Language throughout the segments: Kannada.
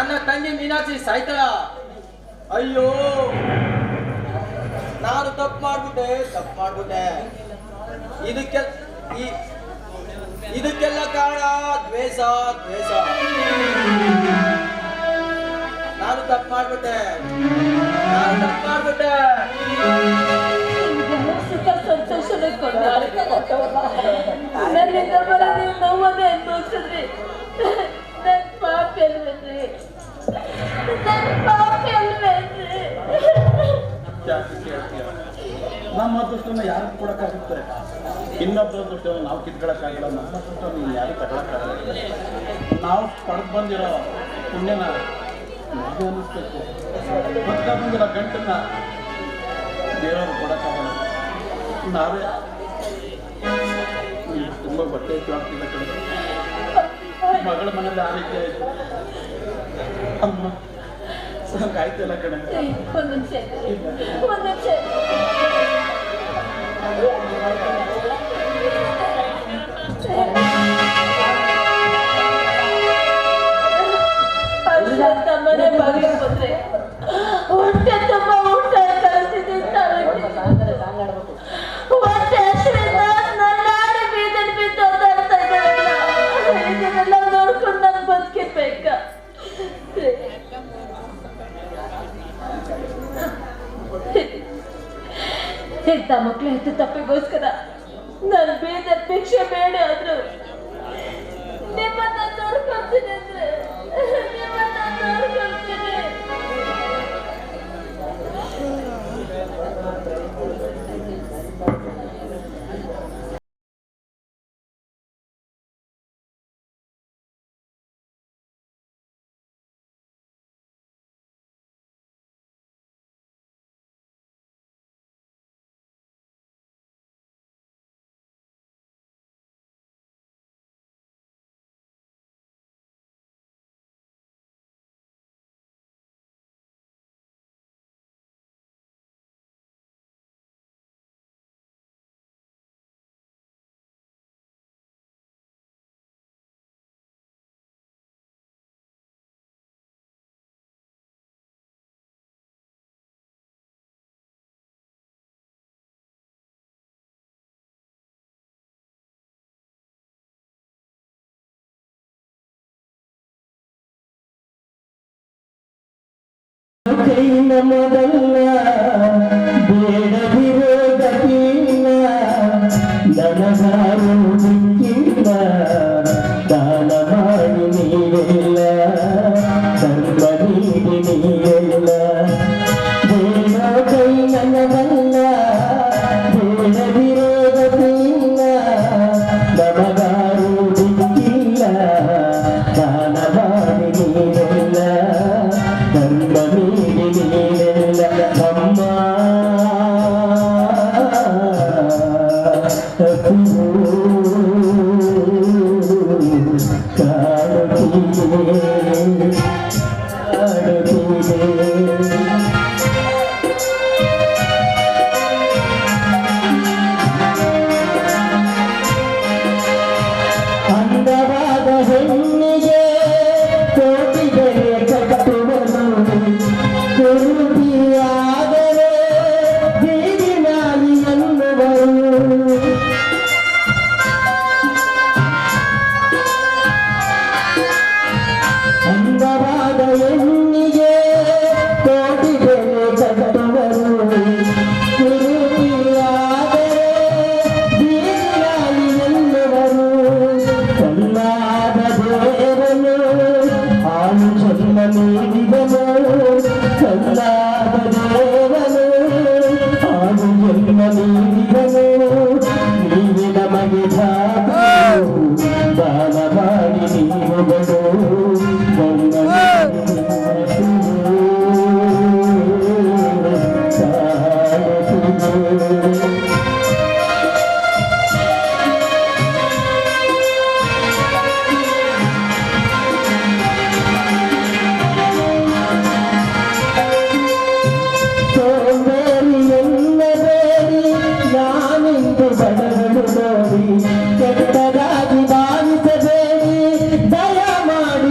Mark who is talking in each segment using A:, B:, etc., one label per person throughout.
A: ನನ್ನ ತಂಗಿ ಮೀನಾಕ್ಷಿ ಸಾಯ್ತಳ. ಅಯ್ಯೋ ನಾನು ತಪ್ಪು ಮಾಡ್ಬಿಟ್ಟೆ. ಇದಕ್ಕೆಲ್ಲ ಕಾರಣ ದ್ವೇಷ. ನಾನು ತಪ್ಪು ಮಾಡ್ಬಿಟ್ಟೆ.
B: ಸುಖ ಸಂತೋಷ ನನ್ನಿಂದ ಬರ ನೀವು ನೋವನ್ನೇ ಅನುಭವಿಸಿದ್ರಿ. ನನ್ನ ಪಾಪ ಅಲ್ವೇನ್ರಿ?
C: ನಮ್ಮ ಅದೃಷ್ಟನ ಯಾರು ಕೊಡಕ್ಕಾಗುತ್ತೆ? ಇನ್ನೊಬ್ಬರ ಅದೃಷ್ಟವನ್ನು ನಾವು ಕಿತ್ಕೊಳಕ್ಕಾಗಲ್ಲ. ನಮ್ಮ ಅದೃಷ್ಟವನ್ನು ಯಾರು ತಗೊಳಕ್ಕಾಗಲ್ಲ. ನಾವು ಪಡೆದು ಬಂದಿರೋ ಪುಣ್ಯನ ನಾವು ಅನ್ನಿಸ್ಬೇಕು. ಬದುಕ ಬಂದಿರೋ ಗಂಟನ್ನ ಬೇರೆಯವ್ರು ಕೊಡಕ್ಕಾಗಲ್ಲ. ನಾವೇ ತುಂಬ ಬಟ್ಟೆ ಆಗ್ತಿಲ್ಲ ಕಡೆ. ಮಗಳ ಮನೇಲಿ ಆ ರೀತಿ ಆಯ್ತು. ಅಮ್ಮ ಸಾಕಾಯ್ತಲ್ಲ ಕಡೆ.
B: ಒಂದು ನಿಮಿಷ ತಮ್ಮನೇ ಬಾಗಿಲು ಬಂದ್ರೆ ಹೊಟ್ಟೆ ತುಂಬ ಊಟ ಕಳಿಸಿದ್ದೆ. ಹೊಟ್ಟೆ ಹಸಿವಿಂದ ನನ್ನಾಡಿ ಬೀದಿಲ್ ಬಿದ್ದು ಓದಾಡ್ತಾ ಇದ್ದಾರಲ್ಲ, ಇದನ್ನೆಲ್ಲ ನೋಡ್ಕೊಂಡು ನಾನು ಬದುಕಿರ್ಬೇಕ? ಹೆತ್ತ ಮಕ್ಳು ಹೆತ್ತ ತಪ್ಪಿಗೋಸ್ಕರ ನಾನು ಬೀದರ್ ಭಿಕ್ಷೆ ಬೇಡ ಆದ್ರು ನಿಮ್ಮನ್ನ ನೋಡ್ಕೊಳ್ತೀನಿ ಅಂದ್ರೆ ನಿಮ್ಮನ್ನ ನೋಡ್ಕೊಳ್ತೀನಿ.
D: ಕೈನ ಮೊದಲ ಬೇಡದಿರೋ ಗತಿಲ್ಲ ನನಗಾರು ಸಿಕ್ಕಿಲ್ಲ ದಾನ ಮಾಡಿ ನೀವೆಲ್ಲ ಧರ್ಮ ನೀಡಿ ನೀವೆಲ್ಲ ಬೇಡೋ ಕೈ ನನಗಲ್ಲ ಬೇಡದಿರೋ ಗತಿಲ್ಲ ನಮಗಾರು ಸಿಕ್ಕಿಲ್ಲ ದಾನ ಮಾಡಿ ನೀವೆಲ್ಲ ಧರ್ಮ ನೀಡಿ ನೀವೆಲ್ಲ ಅಮ್ಮ ಅಂದವಾದ ಹೆಣ್ಣಿಗೆ ಕೋಟಿಗೆ ಕಟ್ಟುವನು ಕುರುಟಿಯಾದರೆ ಬೀದಿ ನಾಯಿ ಎನ್ನುವರು. ಅಂದವಾದ ಹೆಣ್ಣಿಗೆ ಕೋಟಿಗೆ ಕಟ್ಟುವರು ಕುರುಟಿಯಾದರೆ ಬೀದಿ ನಾಯಿ ಎನ್ನುವರು. ಕಲ್ಲಾದ ದೇವನು ಆಳು ಜನ್ಮ ನೀಡಿದನು ಕಲ್ಲಾದ ದೇವನು ಆಳು ಜನ್ಮ ನೀಡಿದನು. ನೀವೆ ನಮಗೆ ದಾನ ಮಾಡಿ ನೀವುಗಳು ಸೋಂಬೇರಿ ಎನ್ನಬೇಡಿ ನಾನಿಂದು ಬಡಗಳು ನೋಡಿ ಕೆಟ್ಟದಾಗಿ ಭಾವಿಸಬೇಡಿ ದಯ ಮಾಡಿ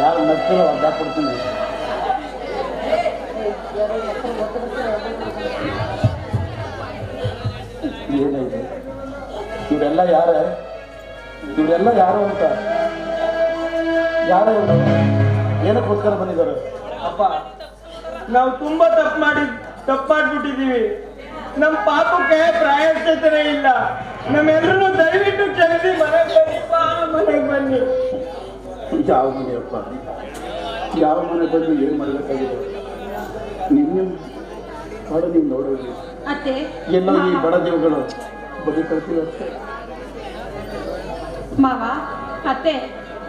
C: ಯಾರು ನಗ್ತಿಲ್ಲ ಒದ್ದಾಡ್ಬಿಡ್ತೀನಿ. ಏನಾಯ್ತು? ಇವರೆಲ್ಲ ಇವರೆಲ್ಲ ಯಾರು ಅಂತ ಯಾರು ಇವರು? ಏನಕ್ಕೋಸ್ಕರ ಬಂದಿದ್ದಾರೆ?
A: ಅಪ್ಪ, ನಾವು ತುಂಬಾ ತಪ್ಪು ಮಾಡ್ಬಿಟ್ಟಿದೀವಿ. ನಮ್ಮ ಪಾಪಕ್ಕೆ ಪ್ರಾಯಶ್ಚಿತ್ತನೇ ಇಲ್ಲ. ನಮ್ಮೆಲ್ಲರೂ ದಯವಿಟ್ಟು ಕ್ಷಮಿಸಿ ಮನೆಗೆ ಬನ್ನಿ.
C: ಯಾವ ಮನೆಯಪ್ಪ? ಯಾವ ಮನೆ ಬಂದು ಏನು ಮಾಡಬೇಕಾಗಿದೆ? ನಿಮ್ಮ ಹಾಡು ನೀವು ನೋಡೋದು
B: ಅತ್ತೆ,
C: ಎಲ್ಲೋ ಈ ಬಡ ದೇವಗಳು ಬದಿ ಕಳ್ತೀವಿ ಅಷ್ಟೇ.
B: ಮಾವ, ಅತ್ತೆ,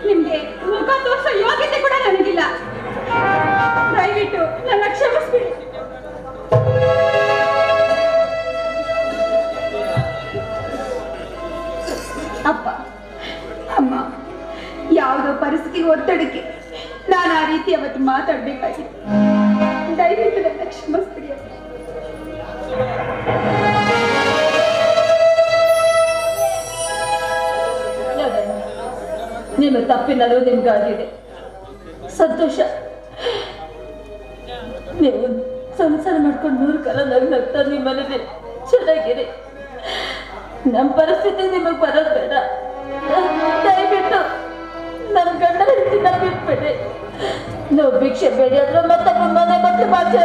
B: ನಿಮ್ಗೆ ಮುಖ ತೋರಿಸೋ ಯೋಗ್ಯತೆ ಕೂಡ ನನಗಿಲ್ಲ. ದಯವಿಟ್ಟು ನನ್ನ ಕ್ಷಮಿಸ್ಬಿಡಿ. ಅಪ್ಪ, ಅಮ್ಮ, ಯಾವುದೋ ಪರಿಸ್ಥಿತಿಗೆ ಒತ್ತಡಕ್ಕೆ ನಾನು ಆ ರೀತಿ ಅವತ್ತು ಮಾತಾಡ್ಬೇಕಾಗಿತ್ತು. ದಯವಿಟ್ಟು ನನ್ನ ಕ್ಷಮಿಸ್ಬಿಡಿ. ನಿಮ್ಮ ತಪ್ಪಿನಲ್ಲೂ ನಿಮ್ಗಾಗಿದೆ. ಸಂತೋಷ. ನೀವು ಸಂಸಾರ ಮಾಡ್ಕೊಂಡು 100 ಕಾಲ ನಗ್ತಾ ನಿಮ್ಮ ಮನೇಲಿ ಚೆನ್ನಾಗಿರಿ. ನಮ್ಮ ಪರಿಸ್ಥಿತಿ ನಿಮಗೆ ಬರೋದು ಬೇಡ. ದಯವಿಟ್ಟು ನಮ್ಮ ಗಂಡ ಹೆಂಡತಿನ ಬಿಟ್ಬಿಡಿ. ನಾವು ಭಿಕ್ಷೆ ಬೇಡಿ ಆದ್ರೂ ಮತ್ತೊಬ್ಬ ಮನೆ ಮತ್ತೆ ಬಾಚಿ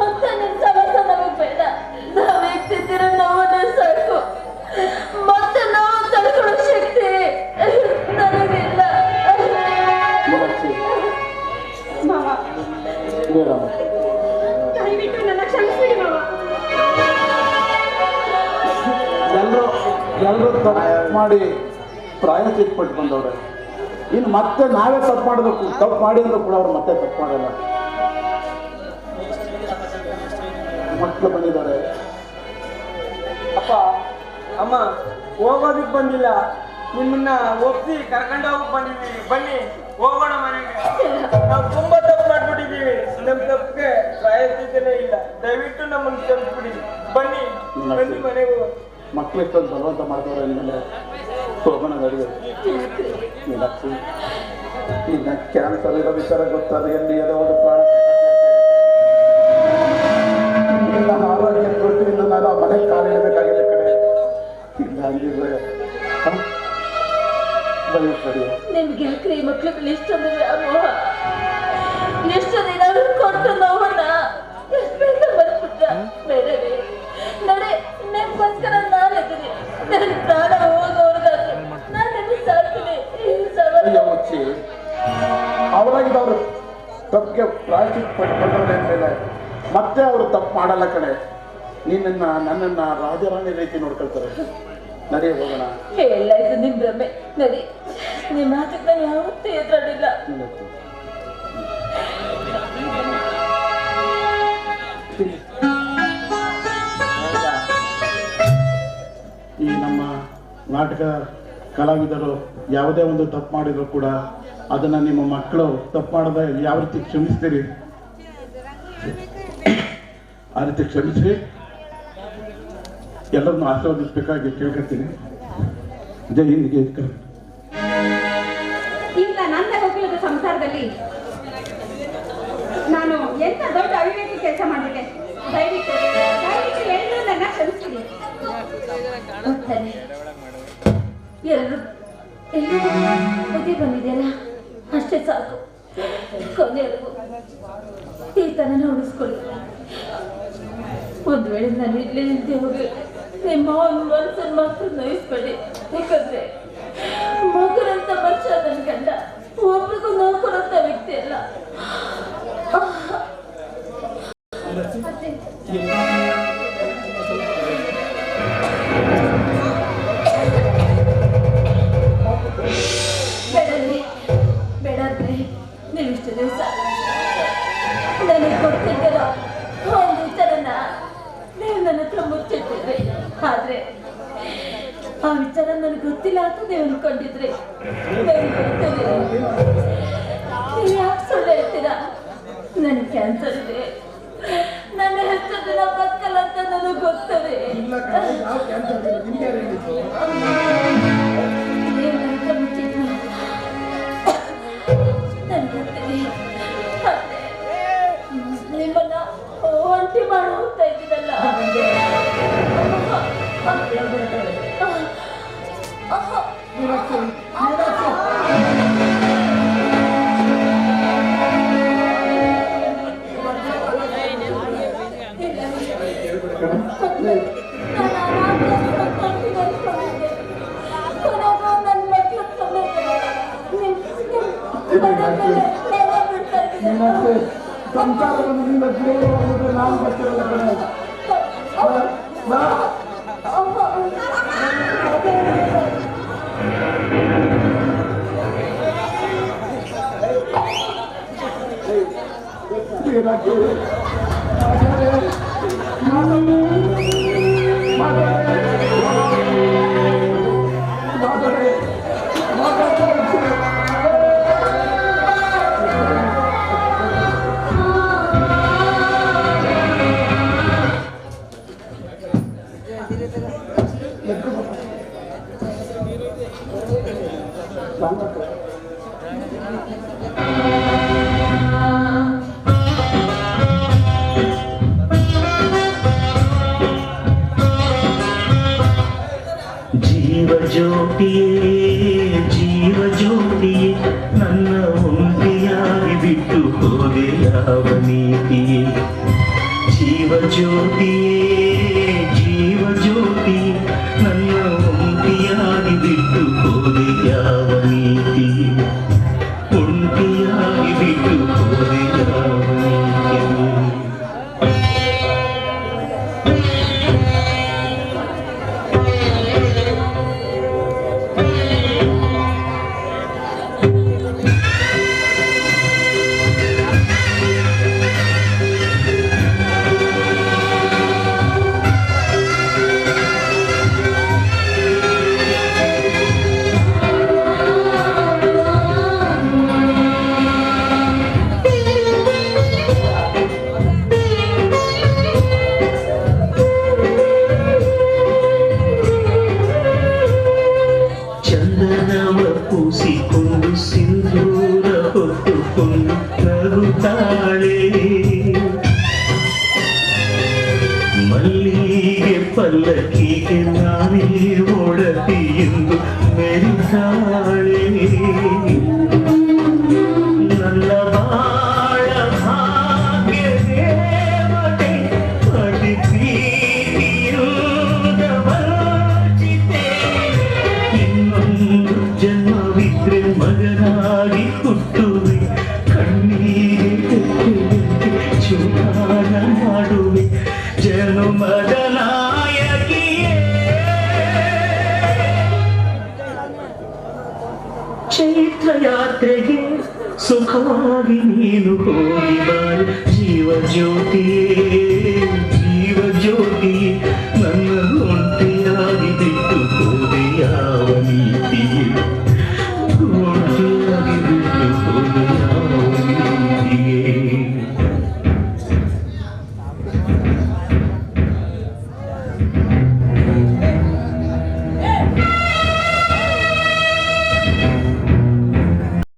B: ಮತ್ತೆ ನಿಮ್ಮ ಸಮಸ್ಯೆ ನಮಗೆ ಬೇಡ. ನಾವು ಹೇಗ್ತಿದ್ದೀರ ನೋವನ್ನೇ ಸಾಕು. ಮತ್ತೆ ನಾವು ತಡ್ಕೊಳ್ಳೋ ಶಕ್ತಿ ನನಗಿಲ್ಲ. ಮಾವ, ದಯವಿಟ್ಟು ನನ್ನ ಕ್ಷಮಿಸ್ಬಿಡಿ ಮಾವ.
C: ಎಲ್ಲರೂ ತಪ್ಪು ಮಾಡಿ ಪ್ರಾಯಶ್ಚಿತ್ತ ಪಟ್ಟು ಬಂದವ್ರೆ. ಇನ್ನು ಮತ್ತೆ ನಾವೇ ತಪ್ಪು ಮಾಡಬೇಕು. ತಪ್ಪು ಮಾಡಿದ್ರು ಕೂಡ ಅವ್ರು ಮತ್ತೆ ತಪ್ಪು ಮಾಡಲ್ಲ. ಮಕ್ಕಳು ಬಂದಿದ್ದಾರೆ.
A: ಅಪ್ಪ, ಅಮ್ಮ, ಹೋಗೋದಕ್ಕೆ ಬಂದಿಲ್ಲ, ನಿಮ್ಮನ್ನ ಒಪ್ಸಿ ಕರ್ಕೊಂಡು ಹೋಗಕ್ ಬಂದಿದ್ದೀವಿ. ಬನ್ನಿ, ಹೋಗೋಣ ಮನೆಗೆ. ನಾವು ತುಂಬಾ ತಪ್ಪು ಮಾಡ್ಬಿಟ್ಟಿದ್ದೀವಿ. ನಮ್ಮ ತಪ್ಪಿಗೆ ಪ್ರಾಯಶ್ಚಿತ್ತನೇ ಇಲ್ಲ. ದಯವಿಟ್ಟು ನಮ್ಮನ್ನು ಕ್ಷಮಿಸ್ಬಿಡಿ. ಬನ್ನಿ ಮನೆಗೆ ಹೋಗೋಣ.
C: ಮಕ್ಕಳು ಇಷ್ಟೊಂದು ಬಲವಂತ ಮಾಡ್ದವ್ರೆ ಅಂದಮೇಲೆ ಹೋಗೋಣ ನಡಿಗೆ. ಮೀನಾಕ್ಷಿ, ಇನ್ನ ಕ್ಯಾನ್ಸರ್ ಇರೋ ವಿಚಾರ ಗೊತ್ತಾದ್ರೆ ಎಲ್ಲಿ ಏನೋ ಒಂದು ಪ್ರಾಣ. ನಿನ್ನ ಆರೋಗ್ಯ ದೃಷ್ಟಿಯಿಂದ ನಾನು ಆ ಮನೆಗೆ ಕಾಲಿಡಬೇಕಾಗಿದೆ ಕಡೆ. ಇಲ್ಲ ಅಂದಿದ್ರೆ
B: ನಿಮ್ಗೆ ಯಾಕ್ರಿ ಮಕ್ಳುಗಳು ಇಷ್ಟೊಂದು ವ್ಯಾಮೋಹ? ಎಷ್ಟು ದಿನ ಕೊಟ್ಟು ನೋವನ್ನ ಬಂದ್ಬಿಟ್ಟ ಬೇರೆ ನಡೆ. ನಿಮ್ಗೋಸ್ಕರ ನಾನಿದ್ದೀನಿ. ನನ್ನ ಪ್ರಾಣ ಹೋಗೋರ್ಗಾದ್ರೆ ನಾನು ನಿಮಗೆ ಸಾಕ್ತೀನಿ.
C: ಅವರಾಗಿದ್ದವರು ತಪ್ಪಿಗೆ ಪ್ರಾಯಶ್ಚಿತ್ತ ಪಟ್ಟರೆ ಮೇಲೆ ಮತ್ತೆ ಅವರು ತಪ್ಪು ಮಾಡಲ್ಲ ಕಡೆ. ನನ್ನನ್ನ ರಾಜರಾಣಿ ರೀತಿ ನೋಡ್ಕೊಳ್ತಾರೆ. ನಡಿ ಹೋಗೋಣ.
B: ಎಲ್ಲ ಇದು ನಿಮ್ ಭ್ರಮೆ. ನಡಿ, ನಿಮ್ಮ ಮಾತಿಗೆ ನಾನು ಯಾವತ್ತೂ ಎದುರಾಡಿಲ್ಲ.
C: ಈ ನಮ್ಮ ನಾಟಕ ಕಲಾವಿದರು ಯಾವುದೇ ಒಂದು ತಪ್ಪು ಮಾಡಿದ್ರು ಕೂಡ ಅದನ್ನ ನಿಮ್ಮ ಮಕ್ಕಳು ತಪ್ಪು ಮಾಡದ ಯಾವ ರೀತಿ ಕ್ಷಮಿಸ್ತೀರಿ ಆ ರೀತಿ ಕ್ಷಮಿಸಿ ಎಲ್ಲರನ್ನು ಆಶೀರ್ವದಿಸಬೇಕಾಗಿ ಕೇಳ್ಕೊಳ್ತೀನಿ. ಜೈ ಹಿಂದ್.
B: ಇಂಥ ನನ್ನ ಹೋಗಿಲ್ಲದ ಸಂಸಾರದಲ್ಲಿ ನಾನು ಎಂತ ದೊಡ್ಡ ಅವಿವೇಕಿ ಕೆಲಸ ಮಾಡಿದೆ. ದಯವಿಟ್ಟು ಎಲ್ಲರೂ ನನ್ನ ಕ್ಷಮಿಸ್ತೀನಿ. ಎಲ್ಲರೂ ಬುದ್ಧಿ ಬಂದಿದೆಯಲ್ಲ, ಅಷ್ಟೇ ಸಾಕು. ಕೊನೆಯವರೆಗೂ ಈ ತನನ ಉಳಿಸ್ಕೊಳ್ಳಿ. ಒಂದು ವೇಳೆ ನಾನು ಇಲ್ಲೇ ಇದ್ದೆ ಹೋಗಿ ನಿಮ್ಮ ಮನಸ್ಸನ್ನು ಮಾತ್ರ ನೋಯಿಸ್ಬೇಡಿ. ಯಾಕಂದ್ರೆ ಮಗುರಂತ ಮನುಷ್ಯ ನನ್ನ ಗಂಡ ಒಬ್ರಿಗೂ ನೋಡ್ಕೊಳಂತ ವ್ಯಕ್ತಿ ಅಲ್ಲ. ಬೇಡಂದ್ರೆ ನೀವಿಷ್ಟು ದಿವಸ ನನಗೆ ಗೊತ್ತಿದ್ದಲ್ಲ ಒಂದು ವಿಚಾರನ ನೀವು ನನ್ನ ಹತ್ರ ಮುಚ್ಚಿಟ್ಟಿದ್ರಿ. ಆದ್ರೆ ಆ ವಿಚಾರ ನನಗೆ ಗೊತ್ತಿಲ್ಲ ಅಂತ ನೀವು ಅನ್ಕೊಂಡಿದ್ರಿ. ನನಗೆ ಗೊತ್ತಿಲ್ಲ. ಕ್ಯಾನ್ಸರ್ ಇದೆ. ನನ್ನ ಎಷ್ಟು ದಿನ ಬದುಕಲ್ಲ ಅಂತ ನನಗೆ ಗೊತ್ತದೆ. ನಿಮ್ಮನ್ನ ಒಂಟಿ ಮಾಡಿ ಹೋಗ್ತಾ ಇದ್ದೀನಲ್ಲ.
C: ಸಂಸಾರದಿಂದ ಜೀವನ ನಾನು ಬರ್ತಿರಲ್ಲ ಕಡೆ
D: ಜೀವ ಜ್ಯೋತಿಯೇ ನನ್ನ ಒಂಟಿಯಾಗಿ ಬಿಟ್ಟು ಹೋದೆ ಯಾವ ನೀತಿಯೇ. ಜೀವ ಜ್ಯೋತಿಯೇ ನನ್ನ ಒಂಟಿಯಾಗಿ ಬಿಟ್ಟು ಹೋದೆ ಯಾವ ನೀತಿಯೇ. ಒಂಟಿಯಾಗಿ ಬಿಟ್ಟು ಹೋದೆ ಯಾವ ನೀತಿಯೇ. ಪೂಸಿಕೊಂಡು ಸಿಂಧೂರ ಹೊತ್ತುಕೊಂಡು ನಗುತ್ತಾಳೆ. ಮಲ್ಲಿಗೆ ಪಲ್ಲಕ್ಕಿಗೆ ನಾನೇ ಒಡತಿ ಎಂದು ಮೆರಿತಾಳೆ. ನನ್ನ ಬಾಳ ಭಾಗ್ಯ ದೇವತೆ ಅತಿ ಪ್ರೀತಿಯಿಂದ ವಂಚಿತೆ. ಇನ್ನೊಂದು ಜನ್ಮವಿದ್ರೆ ಮಗನಾಗಿ ಹುಟ್ಟುವೆ. ಕಣ್ಣೀರಿಗೆ ಚೂಟಾನ ಮಾಡುವೆ. ಜನ್ಮದ ನಾಯಕಿಯೇ ಚೈತ್ರ ಯಾತ್ರೆಗೆ ಸುಖವಾಗಿ ನೀನು ಹೋಗಿ ಬಾರು. ಜೀವ ಜ್ಯೋತಿಯೇ